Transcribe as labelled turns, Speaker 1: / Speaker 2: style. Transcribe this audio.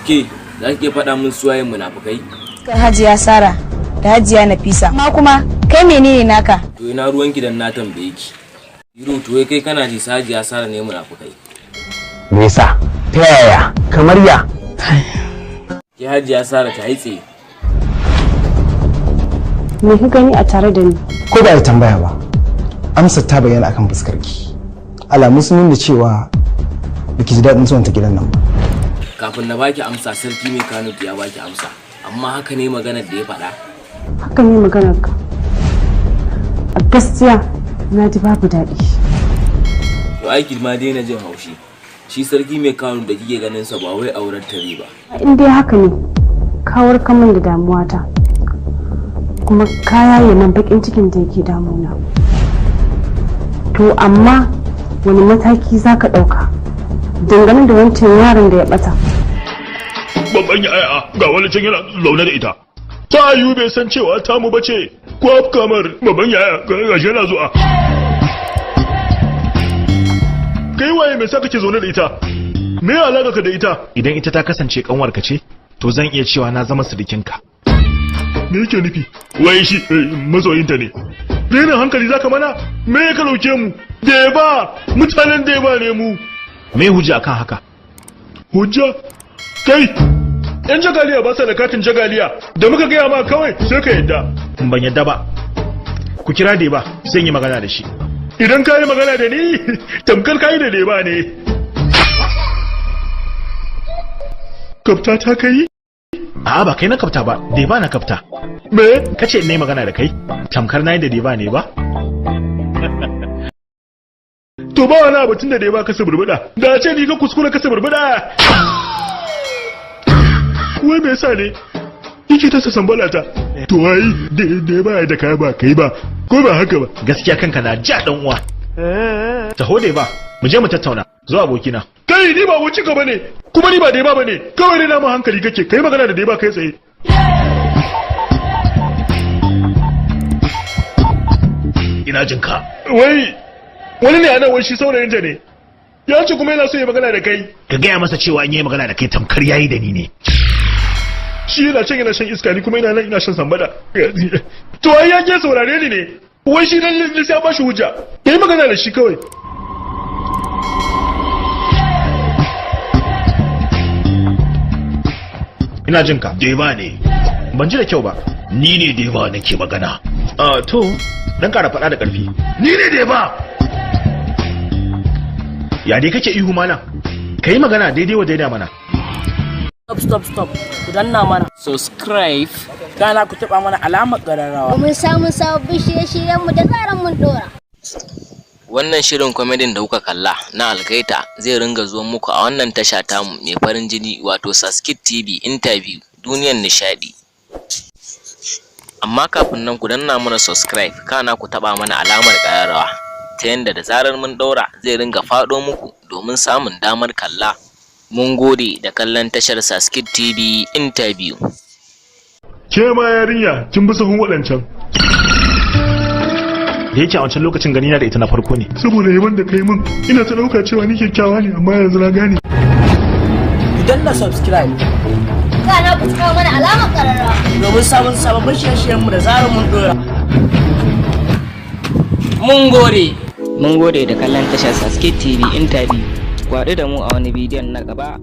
Speaker 1: Ke, za ki iya faɗa min suwayen munafukai?
Speaker 2: Kai Hajiya Sara da Hajiya Nafisa. Amma kuma kai menene naka?
Speaker 1: To ina ruwanki dan na tambaye ki. Biro to kai kana ji Hajiya Sara ne munafukai.
Speaker 3: Me yasa? Ta yaya? Kamar ya?
Speaker 1: Ki Hajiya Sara ta haitse.
Speaker 2: Me ka gani a tare da ni?
Speaker 3: Ko ba da tambaya ba. Amsar ta bayyana akan fuskarki. Alamu sun nuna cewa baki ji daɗin zuwan ta gidan nan ba.
Speaker 1: Kafin na baki amsa sarki mai Kano ya baki amsa. Amma haka ne maganar da ya faɗa.
Speaker 2: Haka ne maganar ka. A gaskiya na ji babu daɗi.
Speaker 1: To aiki ma daina jin haushi. Shi sarki mai Kano da kike ganin sa ba wai auren tare ba.
Speaker 2: In dai haka ne, kawar kaman da damuwata. Kuma kaya ya man bakin cikin da yake damuna. To amma wani mataki za ka ɗauka dangane da wancan yaron da ya ɓata?
Speaker 4: Babban yaya ga wani can yana zaune da ita. Ta yiwu bai san cewa ta mu bace ko kamar babban yaya ga yana zuwa. Kai waye me sa kake zaune da ita? Me alaka ka da ita?
Speaker 5: Idan ita ta kasance kanwarka ce, to zan iya cewa na zama sirikinka.
Speaker 4: Me yake nufi? Wai shi mazoyinta ne. Rena hankali zaka mana? Me ya dauke mu? Deba, mutanen Deba ne mu.
Speaker 5: Me hujja akan haka?
Speaker 4: Hujja? Kai, yan jagaliya ba sa da katin jagaliya. Da muka gaya ma kawai sai ka yadda.
Speaker 5: Ban yadda ba. Ku kira Deba, zan yi magana da shi.
Speaker 4: Idan ka yi magana da ni, tamkar ka yi da Deba ne. Kafta ta kai?
Speaker 5: A'a ba kai na kafta ba, Deba na kafta.
Speaker 4: Me?
Speaker 5: Kace ne magana da kai? Tamkar nayi da Deba ne ba?
Speaker 4: To ba wani abu tun da Deba ka suburbuda. Da ce ni ka kuskure ka suburbuda. Wai me yasa ne? Yake ta sambala ta. To ai Deba da kai ba kai ba. Ko ba haka ba?
Speaker 5: Gaskiya kanka na ja dan uwa. Taho Deba, mu je mu tattauna. Zo abokina.
Speaker 4: Kai ni ba wuce ka bane. Kuma ni ba Deba bane. Kawai dai na mu hankali kake. Kai magana da Deba kai tsaye.
Speaker 5: Ina jin ka.
Speaker 4: Wai wani ne anan wai shi saurayin ta ne. Ya ce kuma yana so ya magana da kai.
Speaker 5: Ka gaya masa cewa in yi magana da kai tamkar yayi da ni ne.
Speaker 4: Shi yana can yana shan iska ni kuma ina nan ina shan sambada. To ai ya ke saurare ni ne. Wai shi dan sai ya bashi hujja. Yayi magana da shi kawai.
Speaker 5: Ina jin ka.
Speaker 4: Deba ne.
Speaker 5: Ban ji da kyau ba.
Speaker 4: Ni ne Deba nake magana.
Speaker 5: To, dan kara faɗa da ƙarfi.
Speaker 4: Ni ne Deba.
Speaker 5: Ya dai kake ihu mana? Kai magana daidai wa daida mana.
Speaker 6: Stop. Ku danna mana subscribe. Kana ku taba mana alamar ƙararrawa.
Speaker 7: Mun samu sababbin shirye-shiryen mu da zaran mun dora.
Speaker 1: Wannan shirin kwamedin da kuka kalla na Algaita zai ringa zuwa muku a wannan tasha tamu mai farin jini wato Saskit TV Interview duniyar nishadi. Amma kafin nan ku danna mana subscribe kana ku taba mana alamar ƙararrawa ta yanda da zarar mun daura zai ringa faɗo muku domin samun damar kalla. Mun gode da kallon tashar Saskit TV Interview.
Speaker 4: Ke ma yarinya kin bi sahun waɗancan.
Speaker 5: Da yake a wancan lokacin gani na da ita na farko ne.
Speaker 4: Saboda yaban da kai min ina ta ɗauka cewa ni kyakkyawa ne amma yanzu na gane.
Speaker 6: Ku danna subscribe.
Speaker 7: Kana ku kawo mana alamar karara.
Speaker 6: Domin samun sababbin shirye-shiryen mu da zarar mun dora. Mun gode da kallon tashar Saskit TV Interview. Ku haɗu da mu a wani bidiyon na gaba.